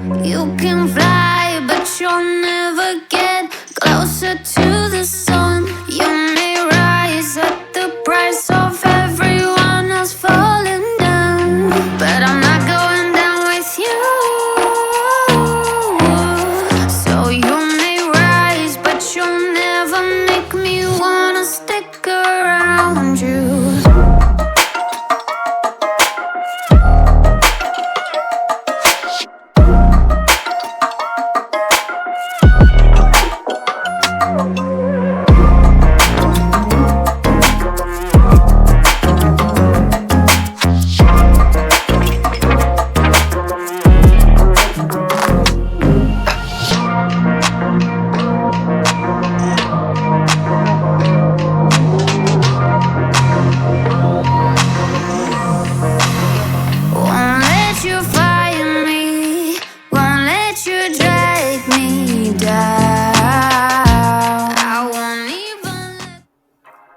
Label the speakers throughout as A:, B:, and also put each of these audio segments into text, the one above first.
A: You can fly, but you'll never get closer to the sun. You may rise at the price of everyone else falling down, but I'm not going down with you. So you may rise, but you'll never make me wanna stick around you.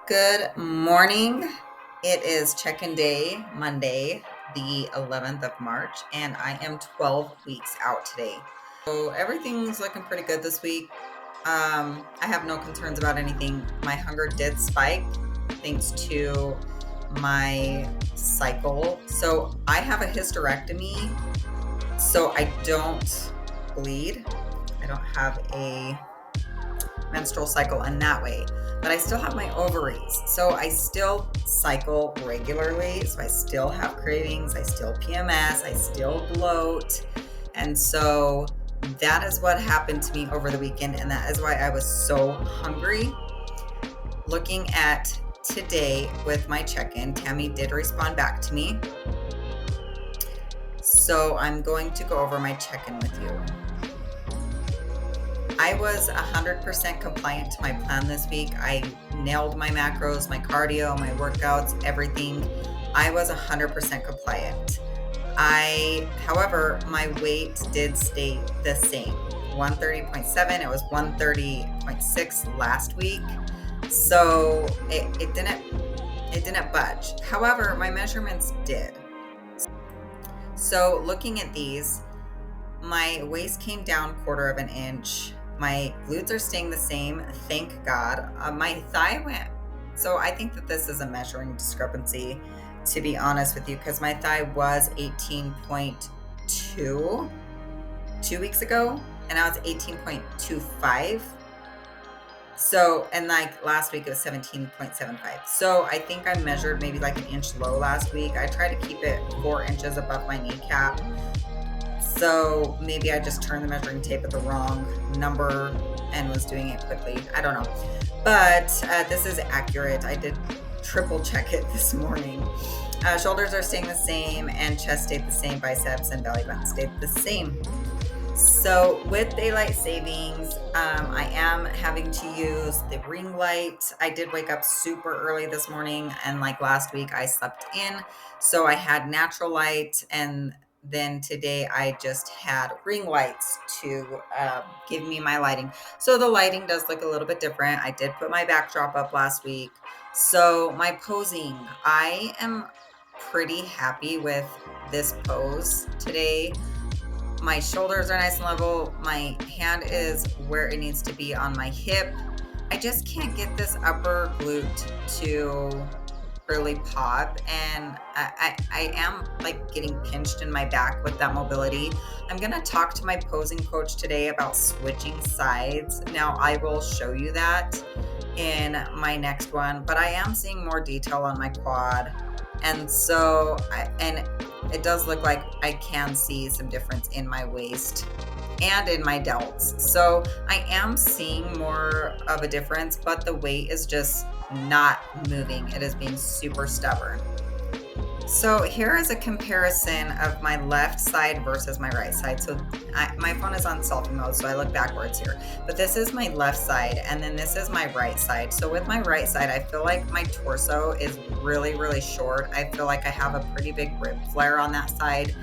B: Good morning. It is check-in day, Monday, the 11th of March, and I am 12 weeks out today. So everything's looking pretty good this week. I have no concerns about anything. My hunger did spike thanks to my cycle. So I have a hysterectomy, so I don't bleed. I don't have a menstrual cycle in that way, but I still have my ovaries, so I still cycle regularly, so I still have cravings, I still PMS, I still bloat, and so that is what happened to me over the weekend, and that is why I was so hungry. Looking at today with my check-in, Tammy did respond back to me, so I'm going to go over my check-in with you. I was 100% compliant to my plan this week. I nailed my macros, my cardio, my workouts, everything. I was 100% compliant. However, my weight did stay the same. 130.7, it was 130.6 last week. So it didn't budge. However, my measurements did. So looking at these, my waist came down 1/4 of an inch. My glutes are staying the same, thank God. My thigh went, so I think that this is a measuring discrepancy, to be honest with you, because my thigh was 18.2 2 weeks ago, and now it's 18.25. So, and like last week it was 17.75. So I think I measured maybe like an inch low last week. I try to keep it 4 inches above my kneecap. So maybe I just turned the measuring tape at the wrong number and was doing it quickly. I don't know. But this is accurate. I did triple check it this morning. Shoulders are staying the same and chest stayed the same. Biceps and belly button stayed the same. So with daylight savings, I am having to use the ring light. I did wake up super early this morning, and like last week I slept in. So I had natural light, and then today I just had ring lights to give me my lighting. So the lighting does look a little bit different. I did put my backdrop up last week. So my posing, I am pretty happy with this pose today. My shoulders are nice and level. My hand is where it needs to be on my hip. I just can't get this upper glute to really pop, and I am like getting pinched in my back with that mobility. I'm gonna talk to my posing coach today about switching sides. Now I will show you that in my next one, but I am seeing more detail on my quad, and so it does look like I can see some difference in my waist and in my delts. So I am seeing more of a difference, but the weight is just not moving. It is being super stubborn. So here is a comparison of my left side versus my right side. So my phone is on selfie mode, so I look backwards here. But this is my left side, and then this is my right side. So with my right side, I feel like my torso is really, really short. I feel like I have a pretty big rib flare on that side.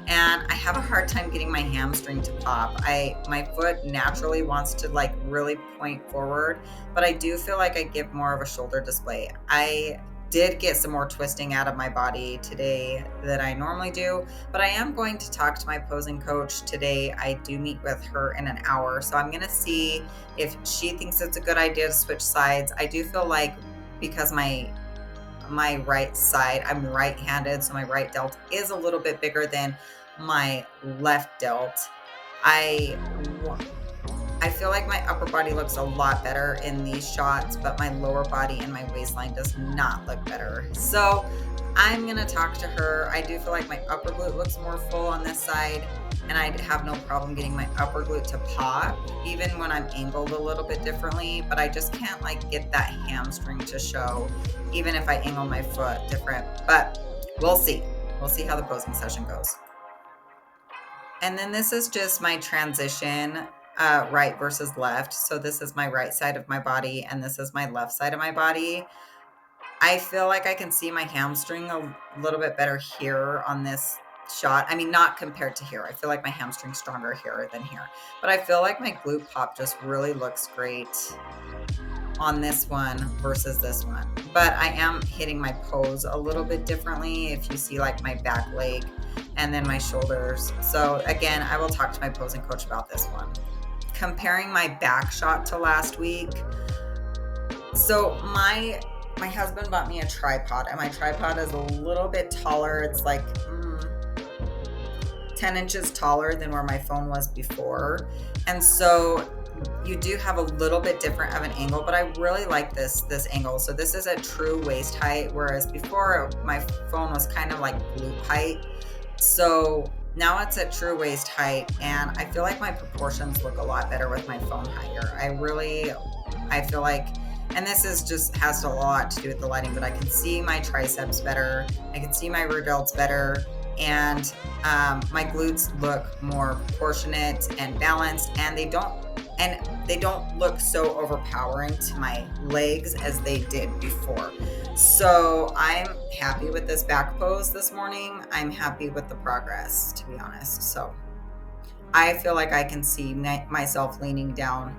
B: And I have a hard time getting my hamstring to pop. My foot naturally wants to like really point forward, but I do feel like I give more of a shoulder display. I did get some more twisting out of my body today than I normally do, but I am going to talk to my posing coach today. I do meet with her in an hour, so I'm going to see if she thinks it's a good idea to switch sides. I do feel like because my right side, I'm right-handed, so my right delt is a little bit bigger than my left delt. I feel like my upper body looks a lot better in these shots, but my lower body and my waistline does not look better. So I'm going to talk to her. I do feel like my upper glute looks more full on this side, and I have no problem getting my upper glute to pop, even when I'm angled a little bit differently, but I just can't like get that hamstring to show, even if I angle my foot different. But we'll see. We'll see how the posing session goes. And then this is just my transition, right versus left. So this is my right side of my body, and this is my left side of my body. I feel like I can see my hamstring a little bit better here on this shot. I mean, not compared to here. I feel like my hamstring's stronger here than here. But I feel like my glute pop just really looks great on this one versus this one. But I am hitting my pose a little bit differently if you see like my back leg and then my shoulders. So again, I will talk to my posing coach about this one. Comparing my back shot to last week. So my husband bought me a tripod, and my tripod is a little bit taller. It's like 10 inches taller than where my phone was before. And so you do have a little bit different of an angle, but I really like this angle. So this is at true waist height, whereas before my phone was kind of like glute height. So now it's at true waist height, and I feel like my proportions look a lot better with my phone higher. I feel like, and this is just has a lot to do with the lighting, but I can see my triceps better. I can see my rear delts better, and my glutes look more proportionate and balanced, and they don't look so overpowering to my legs as they did before. So I'm happy with this back pose this morning. I'm happy with the progress, to be honest. So I feel like I can see myself leaning down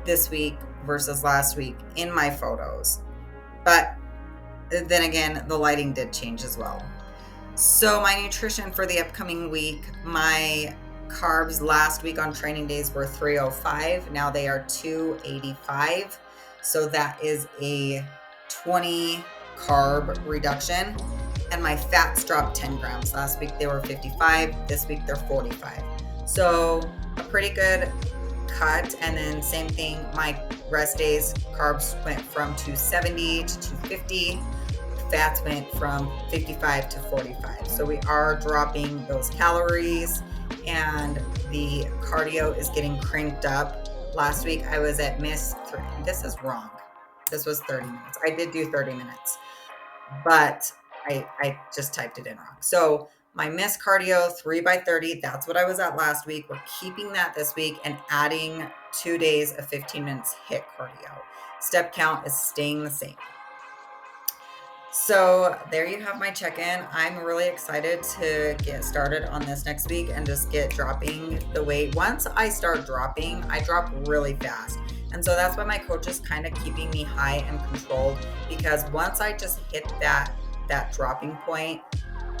B: this week versus last week in my photos. But then again, the lighting did change as well. So my nutrition for the upcoming week, my carbs last week on training days were 305. Now they are 285. So that is a 20 carb reduction. And my fats dropped 10 grams. Last week they were 55. This week they're 45. So a pretty good cut. And then same thing, my rest days, carbs went from 270 to 250. Fats went from 55 to 45. So we are dropping those calories, and the cardio is getting cranked up. Last week I was at this is wrong. This was 30 minutes. I did do 30 minutes, but I just typed it in wrong. So my miss cardio 3x30, that's what I was at last week. We're keeping that this week and adding 2 days of 15 minutes HIIT cardio. Step count is staying the same. So there you have my check-in. I'm really excited to get started on this next week and just get dropping the weight. Once I start dropping, I drop really fast. And so that's why my coach is kind of keeping me high and controlled, because once I just hit that dropping point,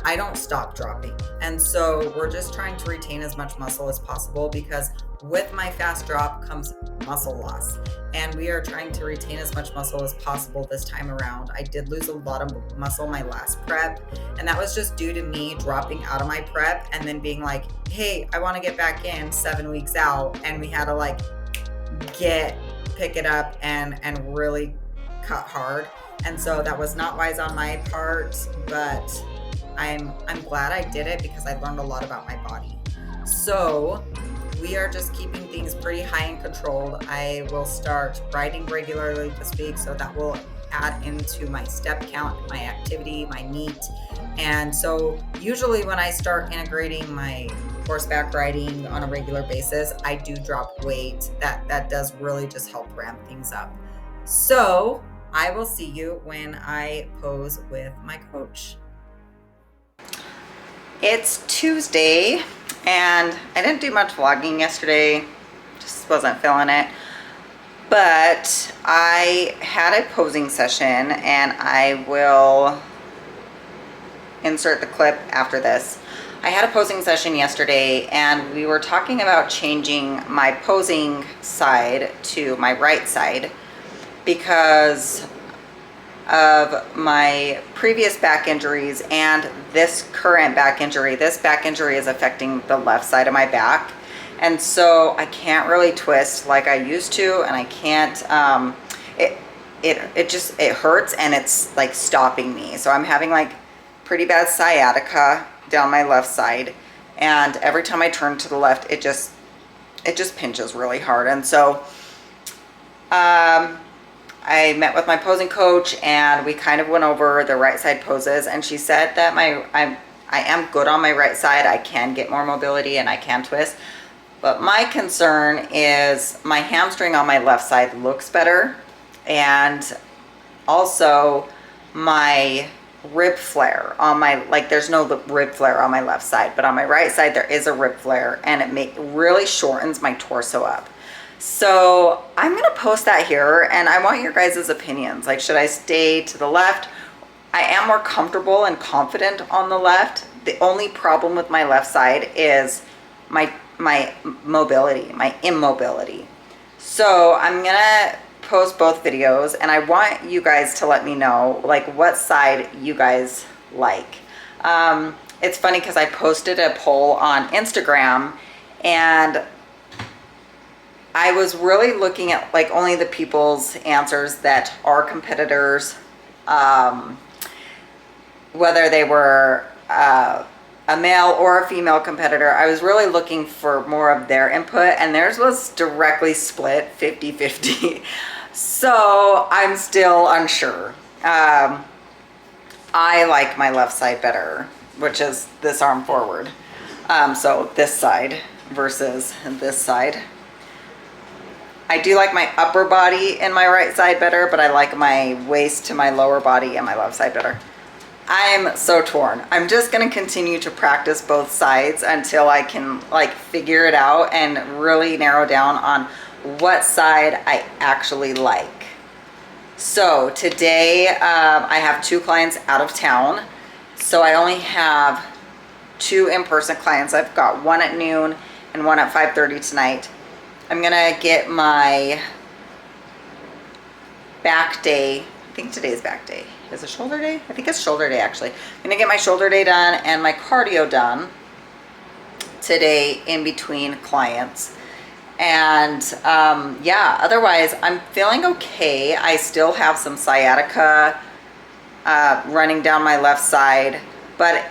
B: I don't stop dropping. And so we're just trying to retain as much muscle as possible, because with my fast drop comes muscle loss. And we are trying to retain as much muscle as possible this time around. I did lose a lot of muscle my last prep, and that was just due to me dropping out of my prep and then being like, hey, I want to get back in 7 weeks out. And we had to like pick it up and really cut hard. And so that was not wise on my part, but I'm glad I did it because I learned a lot about my body. So we are just keeping things pretty high and controlled. I will start riding regularly this week, so that will add into my step count, my activity, my NEAT. And so usually when I start integrating my horseback riding on a regular basis, I do drop weight. That does really just help ramp things up. So I will see you when I pose with my coach. It's Tuesday, and I didn't do much vlogging yesterday. Just wasn't feeling it. But I had a posing session, and I will insert the clip after this. I had a posing session yesterday, and we were talking about changing my posing side to my right side because of my previous back injuries and this current back injury. This back injury is affecting the left side of my back, and so I can't really twist like I used to, and I can't it hurts, and it's like stopping me. So I'm having like pretty bad sciatica down my left side, and every time I turn to the left, it just pinches really hard. And so I met with my posing coach, and we kind of went over the right side poses, and she said that I am good on my right side. I can get more mobility and I can twist. But my concern is my hamstring on my left side looks better, and also my rib flare on my, like, there's no rib flare on my left side, but on my right side there is a rib flare, and it really shortens my torso up. So I'm gonna post that here, and I want your guys' opinions. Like, should I stay to the left? I am more comfortable and confident on the left. The only problem with my left side is my mobility, my immobility. So I'm gonna post both videos, and I want you guys to let me know like what side you guys like. It's funny because I posted a poll on Instagram, and I was really looking at like only the people's answers that are competitors, whether they were a male or a female competitor. I was really looking for more of their input, and theirs was directly split 50-50. So I'm still unsure. I like my left side better, which is this arm forward. So this side versus this side. I do like my upper body in my right side better, but I like my waist to my lower body and my left side better. I'm so torn. I'm just gonna continue to practice both sides until I can like figure it out and really narrow down on what side I actually like. So today I have 2 clients out of town, so I only have 2 in-person clients. I've got one at noon and one at 5:30 tonight. I'm gonna get my back day. I think today's back day. Is it shoulder day? I think it's shoulder day actually. I'm gonna get my shoulder day done and my cardio done today in between clients. And yeah, otherwise I'm feeling okay. I still have some sciatica running down my left side, but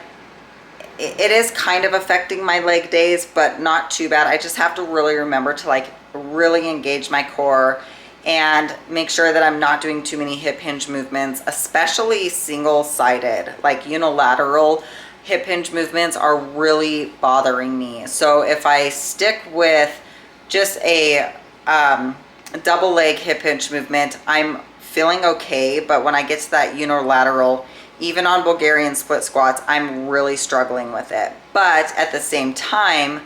B: it is kind of affecting my leg days, but not too bad. I just have to really remember to like really engage my core and make sure that I'm not doing too many hip hinge movements, especially single-sided. Like unilateral hip hinge movements are really bothering me. So if I stick with just a double leg hip hinge movement, I'm feeling okay. But when I get to that unilateral, even on Bulgarian split squats, I'm really struggling with it. But at the same time,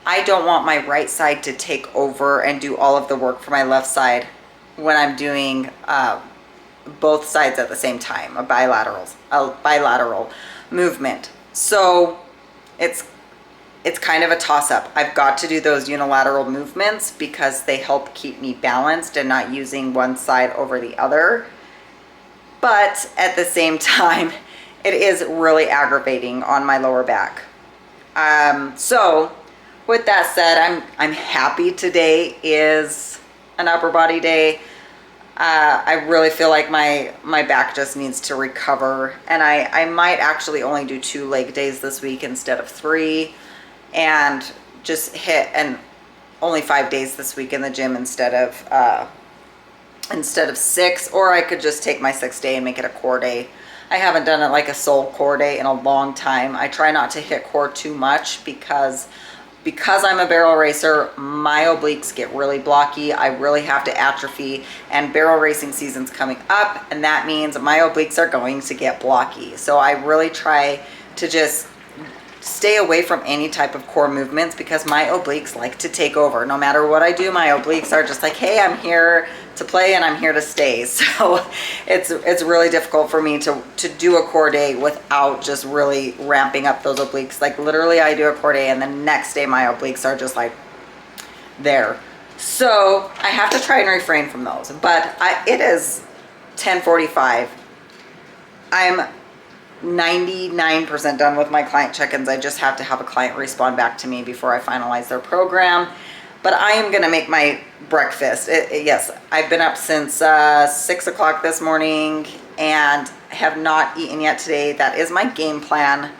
B: I don't want my right side to take over and do all of the work for my left side when I'm doing both sides at the same time, a bilateral movement. So it's kind of a toss-up. I've got to do those unilateral movements because they help keep me balanced and not using one side over the other. But at the same time, it is really aggravating on my lower back. So with that said, I'm happy today is an upper body day. I really feel like my back just needs to recover, and I might actually only do 2 leg days this week instead of 3, and just hit and only 5 days this week in the gym instead of 6, or I could just take my 6th day and make it a core day. I haven't done it like a sole core day in a long time. I try not to hit core too much because I'm a barrel racer, my obliques get really blocky. I really have to atrophy, and barrel racing season's coming up, and that means my obliques are going to get blocky. So I really try to just stay away from any type of core movements because my obliques like to take over. No matter what I do, my obliques are just like, hey, I'm here to play and I'm here to stay. So it's really difficult for me to do a core day without just really ramping up those obliques. Like literally I do a core day and the next day my obliques are just like there. So I have to try and refrain from those. But it is 10:45. I'm 99% done with my client check-ins. I just have to have a client respond back to me before I finalize their program. But I am going to make my breakfast. Yes, I've been up since 6 o'clock this morning and have not eaten yet today. That is my game plan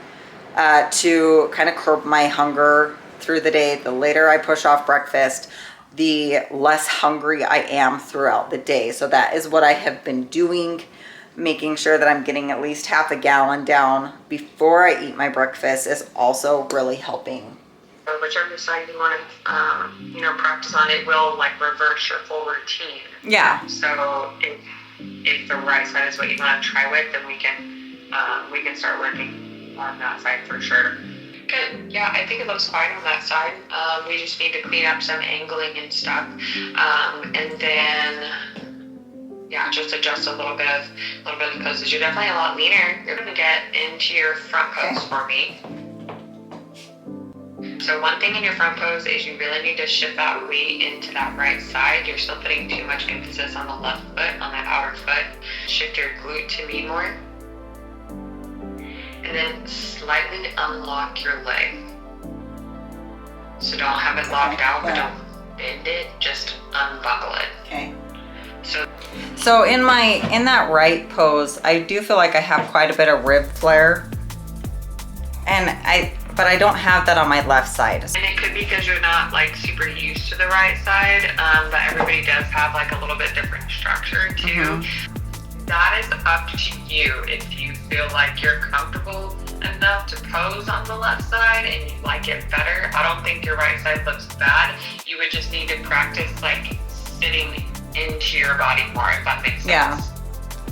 B: to kind of curb my hunger through the day. The later I push off breakfast, the less hungry I am throughout the day. So that is what I have been doing. Making sure that I'm getting at least half a gallon down before I eat my breakfast is also really helping.
C: Whichever side you want to, practice on, it will like reverse your full routine.
B: Yeah.
C: So if the right side is what you want to try with, then we can start working on that side for sure. Good. Yeah, I think it looks fine on that side. We just need to clean up some angling and stuff, and then. Yeah, just adjust a little bit of poses. You're definitely a lot leaner. You're gonna get into your front pose for me. So one thing in your front pose is you really need to shift that weight into that right side. You're still putting too much emphasis on the left foot, on that outer foot. Shift your glute to me more. And then slightly unlock your leg. So don't have it locked out, but don't bend it, just unbuckle it.
B: Okay. So in that right pose, I do feel like I have quite a bit of rib flare, but I don't have that on my left side.
C: And it could be because you're not like super used to the right side, but everybody does have like a little bit different structure too. Mm-hmm. That is up to you. If you feel like you're comfortable enough to pose on the left side and you like it better, I don't think your right side looks bad. You would just need to practice like sitting into your body more, if that makes sense.
B: Yeah.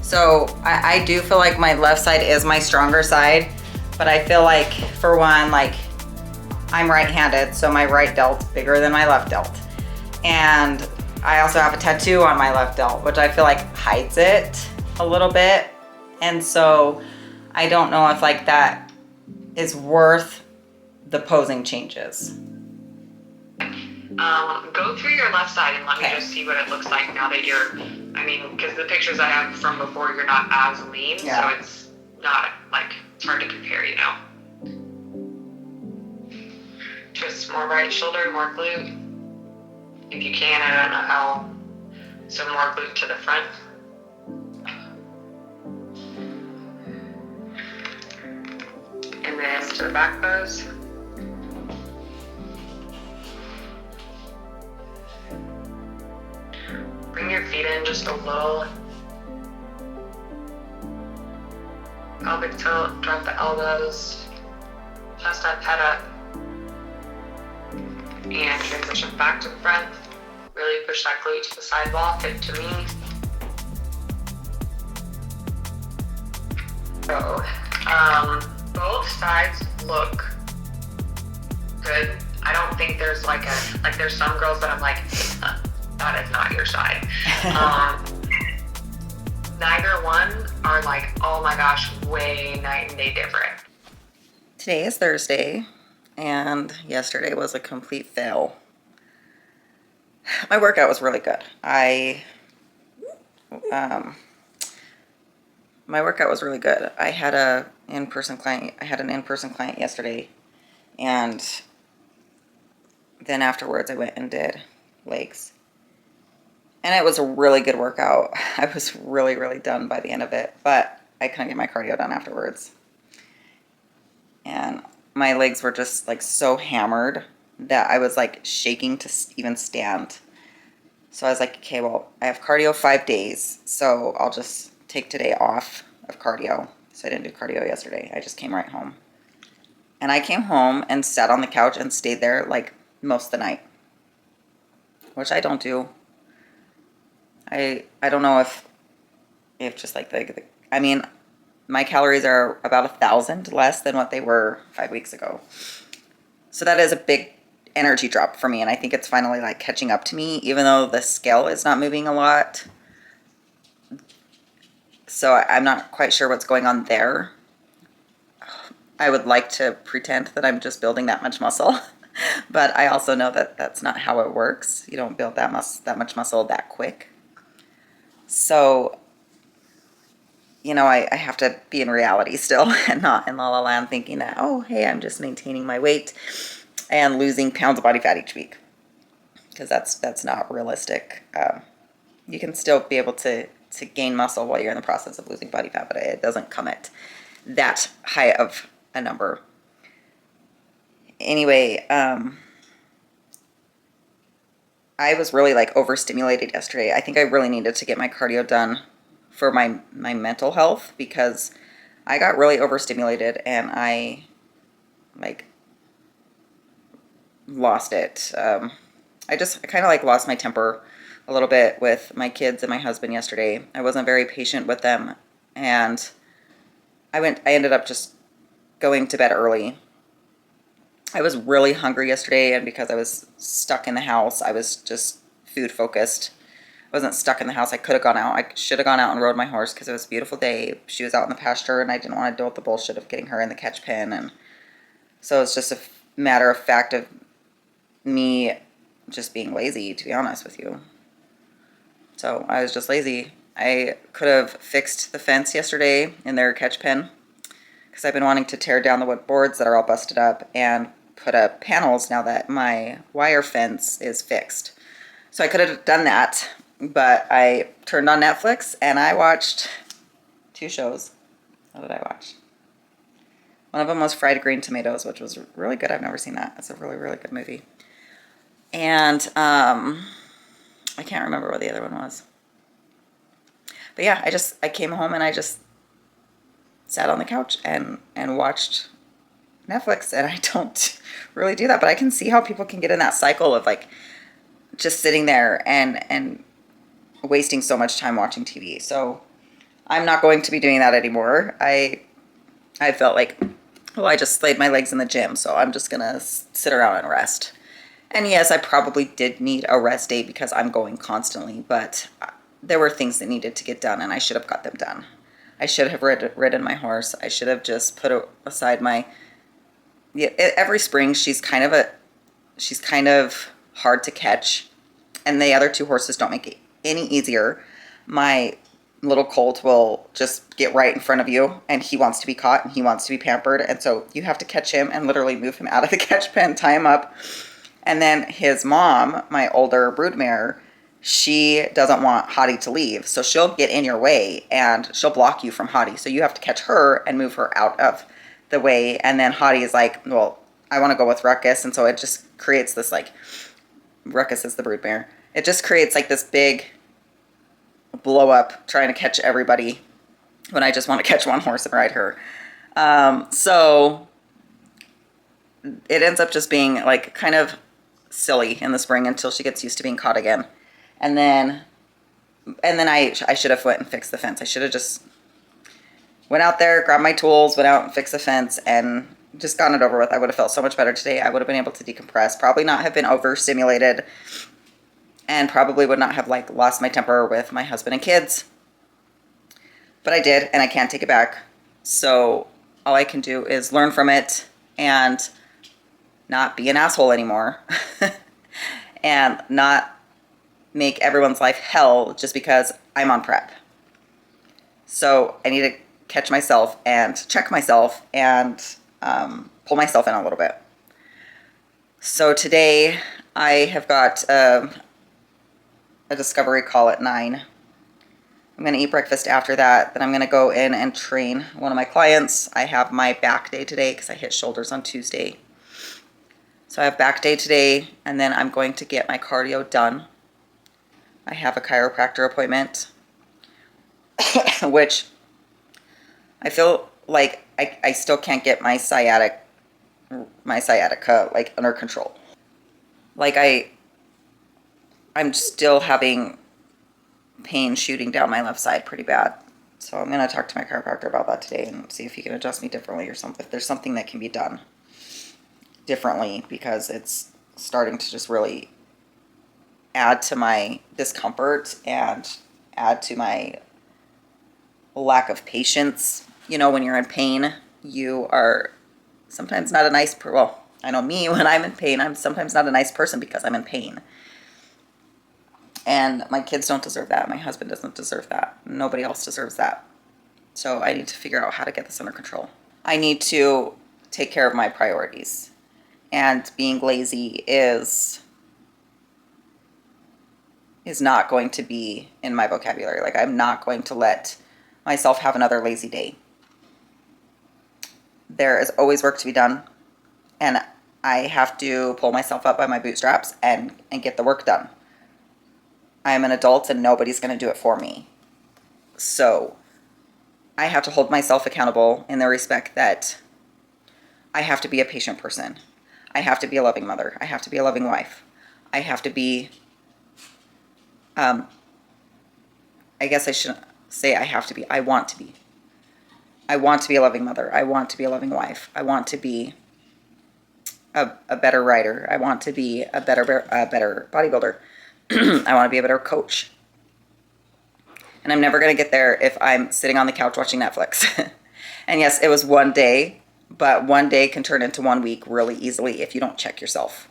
B: So I do feel like my left side is my stronger side, but I feel like for one, like I'm right-handed, so my right delt's bigger than my left delt. And I also have a tattoo on my left delt, which I feel like hides it a little bit. And so I don't know if like that is worth the posing changes.
C: Go through your left side and let me just see what it looks like now that because the pictures I have from before, you're not as lean, so it's not like, it's hard to compare, Twist more right shoulder, more glute. If you can, I don't know how, so more glute to the front. And then to the back pose. Bring your feet in just a little. Pelvic tilt, drop the elbows, chest up, head up. And transition back to the front. Really push that glute to the side wall, hip to me. So, both sides look good. I don't think there's there's some girls that I'm like, that is not your side. Neither one are like, oh my gosh, way night and day different.
B: Today is Thursday, and yesterday was a complete fail. My workout was really good. My workout was really good. I had an in-person client yesterday, and then afterwards I went and did legs. And it was a really good workout. I was really, really done by the end of it, but I couldn't get my cardio done afterwards. And my legs were just like so hammered that I was like shaking to even stand. So I was like, okay, well, I have cardio 5 days, so I'll just take today off of cardio. So I didn't do cardio yesterday. I just came right home. And I came home and sat on the couch and stayed there like most of the night, which I don't do. I don't know if just like my calories are about 1,000 less than what they were 5 weeks ago. So that is a big energy drop for me, and I think it's finally like catching up to me, even though the scale is not moving a lot. So I'm not quite sure what's going on there. I would like to pretend that I'm just building that much muscle, but I also know that that's not how it works. You don't build that much muscle that quick. So, you know, I have to be in reality still and not in la la land thinking that, oh, hey, I'm just maintaining my weight and losing pounds of body fat each week, because that's not realistic. You can still be able to gain muscle while you're in the process of losing body fat, but it doesn't come at that high of a number. Anyway, I was really like overstimulated yesterday. I think I really needed to get my cardio done for my mental health, because I got really overstimulated and I like lost it. I kind of like lost my temper a little bit with my kids and my husband yesterday. I wasn't very patient with them, and I ended up just going to bed early. I was really hungry yesterday, and because I was stuck in the house, I was just food focused. I wasn't stuck in the house. I could have gone out. I should have gone out and rode my horse because it was a beautiful day. She was out in the pasture, and I didn't want to deal with the bullshit of getting her in the catch pen. And so it's just a matter of fact of me just being lazy, to be honest with you. So I was just lazy. I could have fixed the fence yesterday in their catch pen, because I've been wanting to tear down the wood boards that are all busted up and put up panels now that my wire fence is fixed. So I could have done that, but I turned on Netflix and I watched 2 shows. What did I watch? One of them was Fried Green Tomatoes, which was really good. I've never seen that. It's a really, really good movie. And I can't remember what the other one was. But yeah, I came home and I just sat on the couch and watched Netflix, and I don't really do that, but I can see how people can get in that cycle of like just sitting there and wasting so much time watching TV. So I'm not going to be doing that anymore. I felt like, well, I just slayed my legs in the gym, so I'm just gonna sit around and rest. And yes, I probably did need a rest day because I'm going constantly, but there were things that needed to get done, and I should have got them done. I should have ridden my horse. I should have just put aside my. Yeah, every spring she's kind of hard to catch, and the other 2 horses don't make it any easier. My little colt will just get right in front of you, and he wants to be caught and he wants to be pampered, and so you have to catch him and literally move him out of the catch pen, tie him up. And then his mom, my older broodmare, she doesn't want Hottie to leave, so she'll get in your way and she'll block you from Hottie, so you have to catch her and move her out of the way. And then Hottie is like, well, I want to go with Ruckus, and so it just creates this like, Ruckus is the broodmare, it just creates like this big blow up trying to catch everybody when I just want to catch one horse and ride her. So it ends up just being like kind of silly in the spring until she gets used to being caught again. And then I should have went and fixed the fence. I should have just went out there, grabbed my tools, went out and fixed the fence, and just gotten it over with. I would have felt so much better today. I would have been able to decompress, probably not have been overstimulated, and probably would not have like lost my temper with my husband and kids. But I did, and I can't take it back. So all I can do is learn from it and not be an asshole anymore and not make everyone's life hell just because I'm on prep. So I need to catch myself and check myself and pull myself in a little bit. So today I have got a discovery call at 9. I'm going to eat breakfast after that. Then I'm going to go in and train one of my clients. I have my back day today because I hit shoulders on Tuesday. So I have back day today, and then I'm going to get my cardio done. I have a chiropractor appointment, which I feel like I still can't get my sciatica like under control. Like I'm still having pain shooting down my left side pretty bad. So I'm going to talk to my chiropractor about that today and see if he can adjust me differently or something. If there's something that can be done differently, because it's starting to just really add to my discomfort and add to my lack of patience. You know, when you're in pain, you are sometimes not a nice well, I know me, when I'm in pain, I'm sometimes not a nice person because I'm in pain. And my kids don't deserve that. My husband doesn't deserve that. Nobody else deserves that. So I need to figure out how to get this under control. I need to take care of my priorities. And being lazy is not going to be in my vocabulary. Like, I'm not going to let myself have another lazy day. There is always work to be done. And I have to pull myself up by my bootstraps and get the work done. I am an adult and nobody's going to do it for me. So I have to hold myself accountable in the respect that I have to be a patient person. I have to be a loving mother. I have to be a loving wife. I have to be, I guess I shouldn't say I have to be. I want to be. I want to be a loving mother. I want to be a loving wife. I want to be a better writer. I want to be a better bodybuilder. I want to be a better coach. And I'm never going to get there if I'm sitting on the couch watching Netflix. And yes, it was one day, but one day can turn into 1 week really easily if you don't check yourself.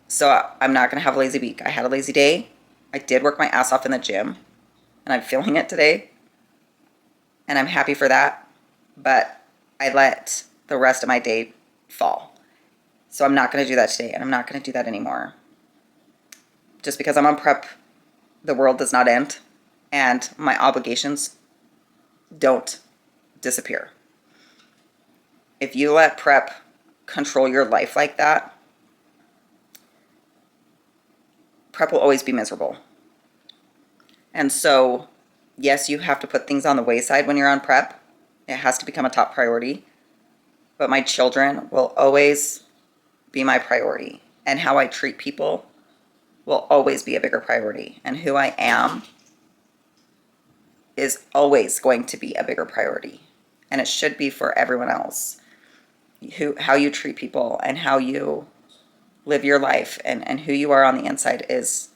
B: So I'm not going to have a lazy week. I had a lazy day. I did work my ass off in the gym, and I'm feeling it today. And I'm happy for that. But I let the rest of my day fall. So I'm not going to do that today, and I'm not going to do that anymore. Just because I'm on prep, the world does not end, and my obligations don't disappear. If you let prep control your life like that, prep will always be miserable. And so, yes, you have to put things on the wayside when you're on prep. It has to become a top priority. But my children will always be my priority. And how I treat people will always be a bigger priority. And who I am is always going to be a bigger priority. And it should be for everyone else. How you treat people and how you live your life and who you are on the inside is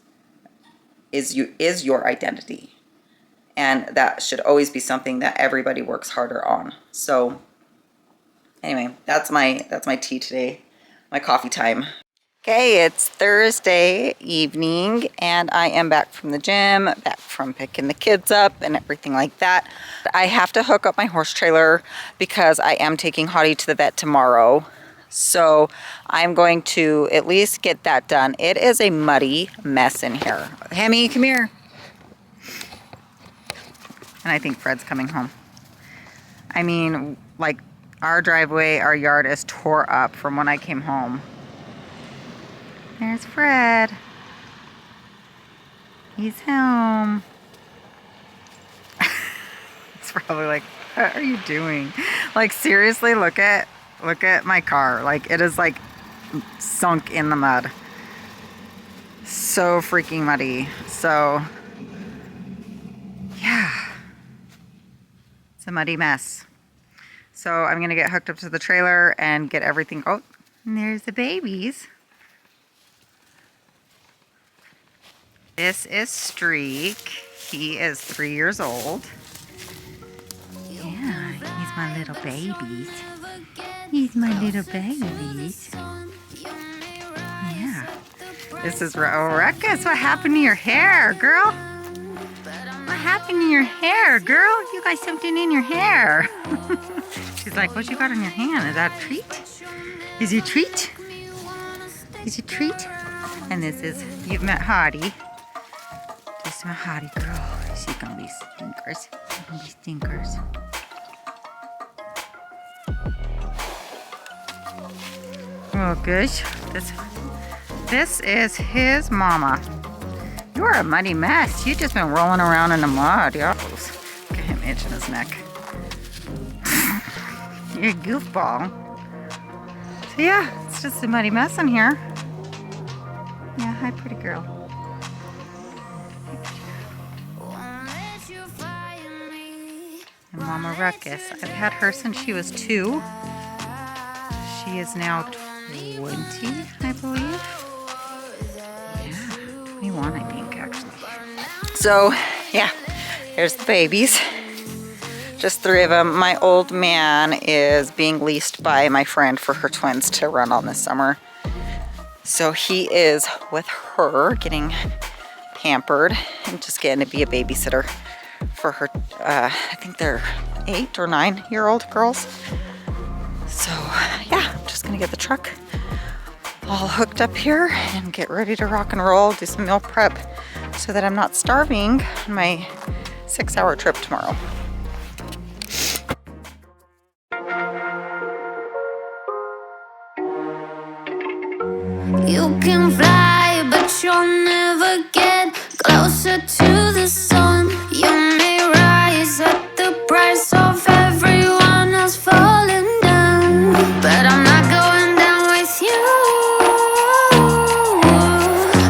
B: your identity. And that should always be something that everybody works harder on. So anyway, that's my tea today, my coffee time. Okay, it's Thursday evening, and I am back from the gym, back from picking the kids up and everything like that. I have to hook up my horse trailer because I am taking Hottie to the vet tomorrow. So I'm going to at least get that done. It is a muddy mess in here. Hemi, come here. And I think Fred's coming home. I mean, like, our driveway, our yard is tore up from when I came home. There's Fred. He's home. He's probably like, what are you doing? Like, seriously, look at my car. Like, it is like sunk in the mud. So freaking muddy. So yeah, it's a muddy mess. So I'm gonna get hooked up to the trailer and get everything. Oh, and there's the babies. This is Streak. He is 3 years old. Yeah, he's my little babies. He's my little babies. Yeah. This is Ruckus. What happened to your hair, girl? What happened to your hair, girl? You got something in your hair. She's like, what you got in your hand? Is that a treat? Is it a treat? Is it a treat? And this is, you've met Hottie. This is my Hottie girl. She's gonna be stinkers. She's gonna be stinkers. Oh gosh, this is his mama. You are a muddy mess. You've just been rolling around in the mud. Look at him itching his neck. You're a goofball. So yeah, it's just a muddy mess in here. Yeah, hi pretty girl.
D: Mama Ruckus. I've had her since she was 2. She is now 20, I believe. Yeah, 21, I think, actually. So, yeah, here's the babies. Just 3 of them. My old man is being leased by my friend for her twins to run on this summer. So he is with her, getting pampered and just getting to be a babysitter for her. I think they're 8 or 9-year-old girls. So yeah, I'm just gonna get the truck all hooked up here and get ready to rock and roll, do some meal prep so that I'm not starving on my 6-hour trip tomorrow.
A: You can fly, but you'll never get closer to the sun. You may rise at the price of everyone else falling down, but I'm not going down with you.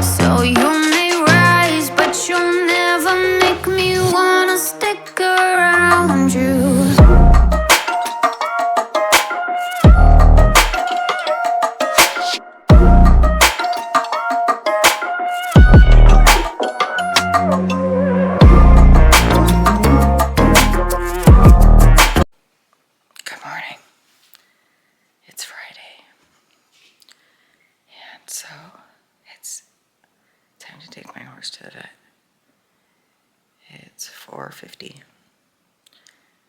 A: So you may rise, but you'll never make me wanna stick around you.
D: So it's time to take my horse to the vet. It's 4:50,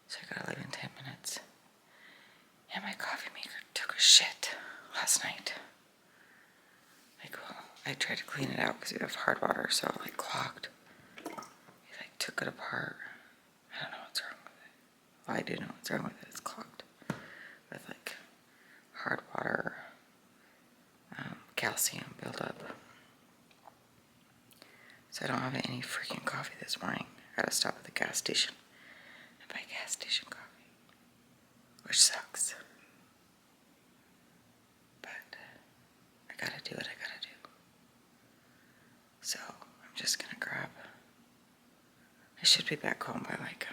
D: so I gotta leave in 10 minutes. And my coffee maker took a shit last night. Like, well, I tried to clean it out because we have hard water, so it like clogged. He like took it apart. I don't know what's wrong with it. Well, I do know what's wrong with it. It's clogged with like hard water. Calcium buildup. So I don't have any freaking coffee this morning. I gotta stop at the gas station and buy gas station coffee, which sucks. But I gotta do what I gotta do. So I'm just gonna grab. I should be back home by like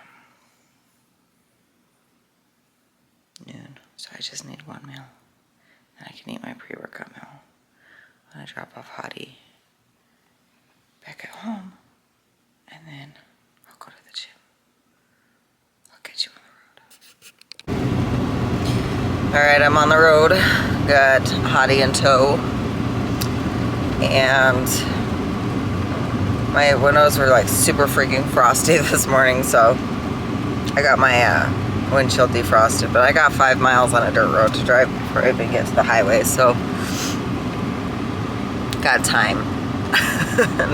D: noon. So I just need 1 meal, and I can eat my pre-workout meal. I drop off Hottie back at home, and then I'll go to the gym. I'll catch you on the road. Alright, I'm on the road. Got Hottie in tow. And my windows were like super freaking frosty this morning, so I got my windshield defrosted. But I got 5 miles on a dirt road to drive before I even get to the highway, so got time.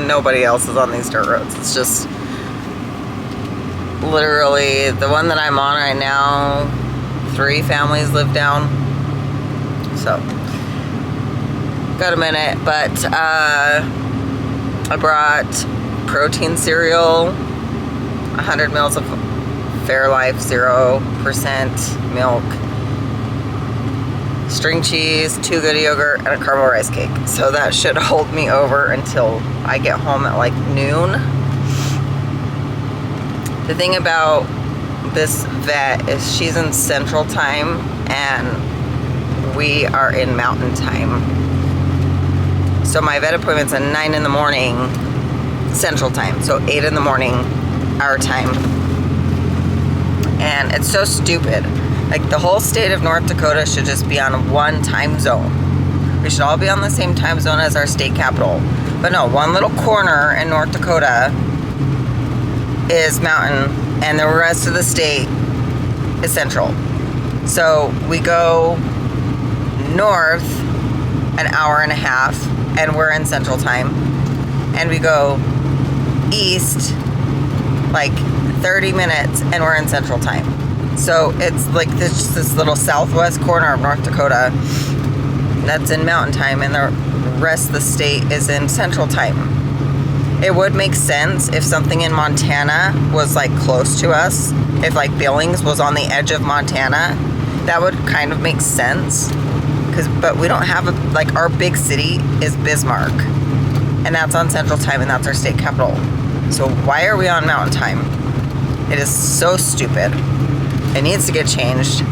D: Nobody else is on these dirt roads. It's just literally the one that I'm on right now. 3 families live down, so got a minute. But I brought protein cereal, 100 mils of Fairlife 0% milk, string cheese, 2 good yogurt, and a caramel rice cake. So that should hold me over until I get home at like noon. The thing about this vet is she's in Central Time and we are in Mountain Time. So my vet appointment's at 9 in the morning Central Time, so 8 in the morning our time. And it's so stupid. Like, the whole state of North Dakota should just be on one time zone. We should all be on the same time zone as our state capital. But no, one little corner in North Dakota is mountain, and the rest of the state is central. So we go north an hour and a half, and we're in Central Time. And we go east like 30 minutes, and we're in Central Time. So it's like this little southwest corner of North Dakota that's in Mountain Time, and the rest of the state is in Central Time. It would make sense if something in Montana was like close to us. If like Billings was on the edge of Montana, that would kind of make sense. But we don't have like, our big city is Bismarck, and that's on Central Time, and that's our state capital. So why are we on Mountain Time? It is so stupid. it needs to get changed.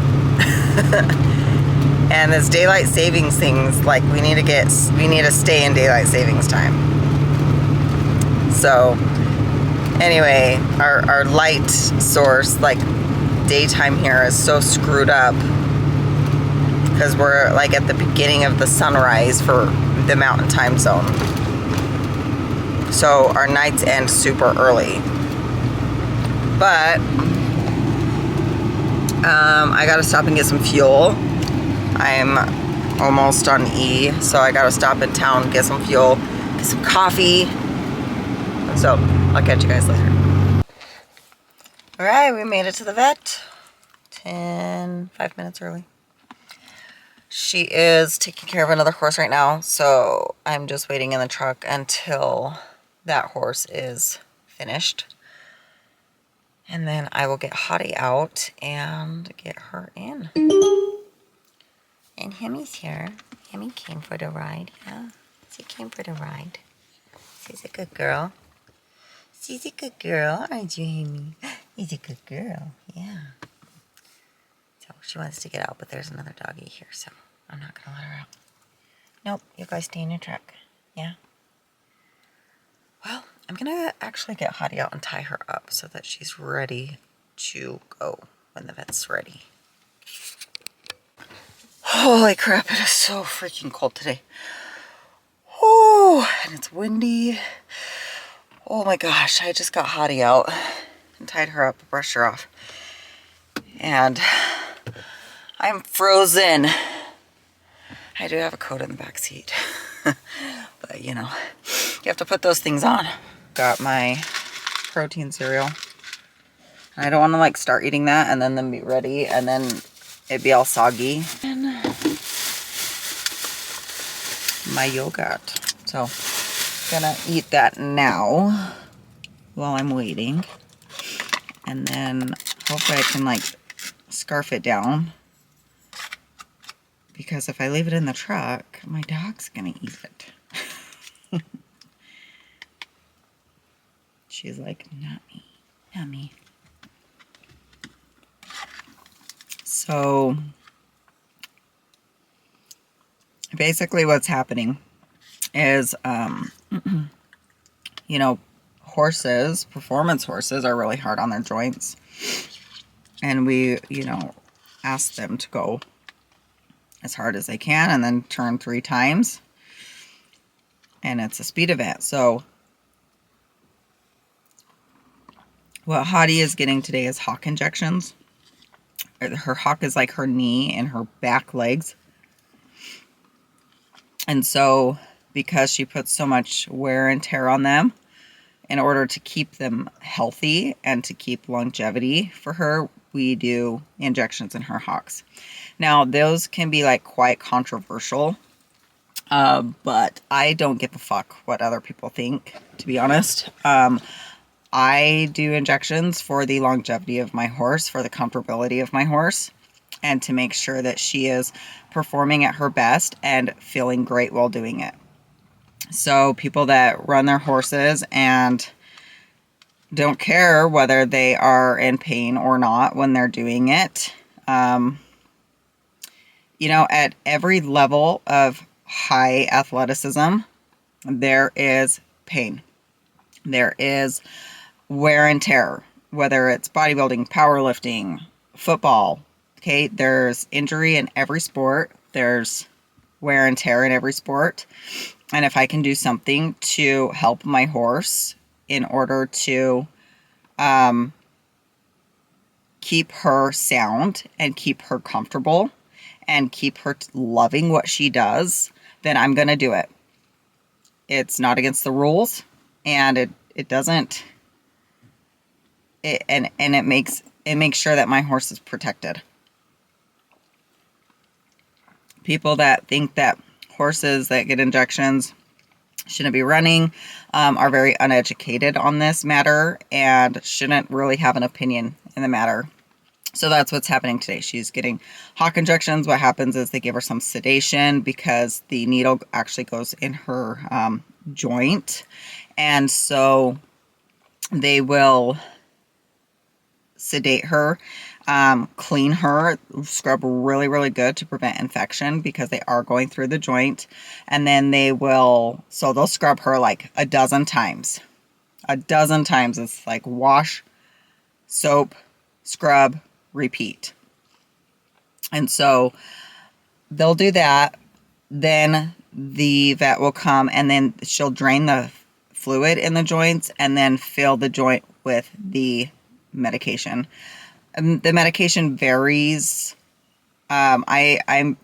D: And this daylight savings things, like we need to stay in daylight savings time. So anyway, our light source, like daytime here, is so screwed up because we're like at the beginning of the sunrise for the mountain time zone. So our nights end super early. But I gotta stop and get some fuel. I'm almost on E, so I gotta stop in town, get some fuel, get some coffee. So I'll catch you guys later. All right, we made it to the vet. 5 minutes early. She is taking care of another horse right now, so I'm just waiting in the truck until that horse is finished. And then I will get Hottie out and get her in. And Hemmy's here. Hemmy came for the ride, yeah. She came for the ride. She's a good girl. She's a good girl, aren't you, Hemmy? She's a good girl, yeah. So she wants to get out, but there's another doggy here, so I'm not gonna let her out. Nope, you guys stay in your truck, yeah. Well, I'm gonna actually get Hottie out and tie her up so that she's ready to go when the vet's ready. Holy crap, it is so freaking cold today. Oh, and it's windy. Oh my gosh, I just got Hottie out and tied her up, brushed her off. And I'm frozen. I do have a coat in the back seat. But you know, you have to put those things on. Got my protein cereal. I don't want to like start eating that and then be ready and then it'd be all soggy. And my yogurt. So gonna eat that now while I'm waiting. And then hopefully I can like scarf it down. Because if I leave it in the truck, my dog's gonna eat it. She's like, not me, not me. So basically what's happening is, you know, horses, performance horses are really hard on their joints. And we, you know, ask them to go as hard as they can and then turn 3 times. And it's a speed event. So what Hottie is getting today is hock injections. Her hock is like her knee and her back legs. And so because she puts so much wear and tear on them, in order to keep them healthy and to keep longevity for her, we do injections in her hocks. Now, those can be like quite controversial, but I don't give a fuck what other people think, to be honest. I do injections for the longevity of my horse, for the comfortability of my horse, and to make sure that she is performing at her best and feeling great while doing it. So people that run their horses and don't care whether they are in pain or not when they're doing it, you know, at every level of high athleticism, there is pain. There is wear and tear, whether it's bodybuilding, powerlifting, football. Okay, there's injury in every sport. There's wear and tear in every sport. And if I can do something to help my horse in order to keep her sound and keep her comfortable and keep her loving what she does, then I'm going to do it. It's not against the rules, and it doesn't, and it makes sure that my horse is protected. People that think that horses that get injections shouldn't be running are very uneducated on this matter and shouldn't really have an opinion in the matter. So that's what's happening today. She's getting hock injections. What happens is they give her some sedation because the needle actually goes in her joint. And so they will sedate her Clean her, scrub really, really good to prevent infection because they are going through the joint. And then they'll scrub her like a dozen times. A dozen times. It's like wash, soap, scrub, repeat. And so they'll do that. Then the vet will come and then she'll drain the fluid in the joints and then fill the joint with the medication. The medication varies. I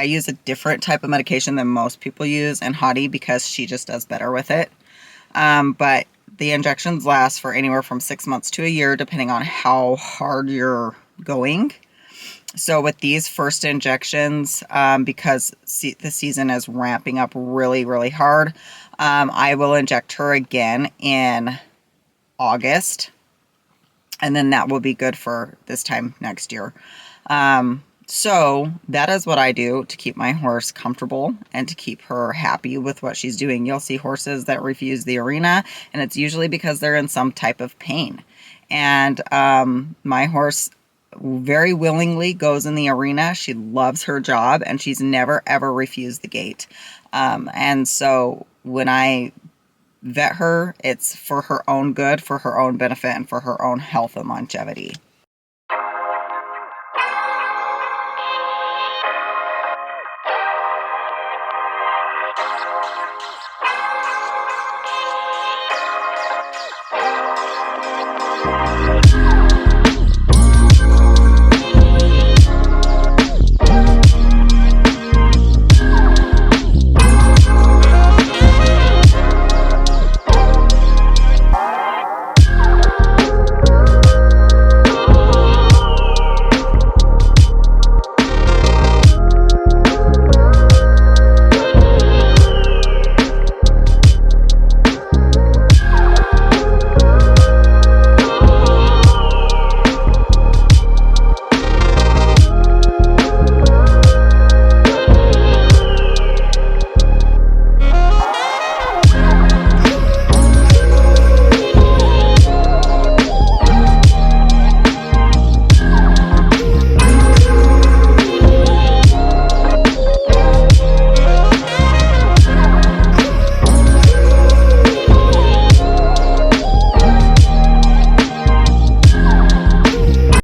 D: use a different type of medication than most people use in Hottie because she just does better with it. But the injections last for anywhere from 6 months to a year, depending on how hard you're going. So with these first injections, because the season is ramping up really, really hard, I will inject her again in August. And then that will be good for this time next year. So that is what I do to keep my horse comfortable and to keep her happy with what she's doing. You'll see horses that refuse the arena, and it's usually because they're in some type of pain. And my horse very willingly goes in the arena. She loves her job, and she's never, ever refused the gate. And so when I vet her, it's for her own good, for her own benefit, and for her own health and longevity.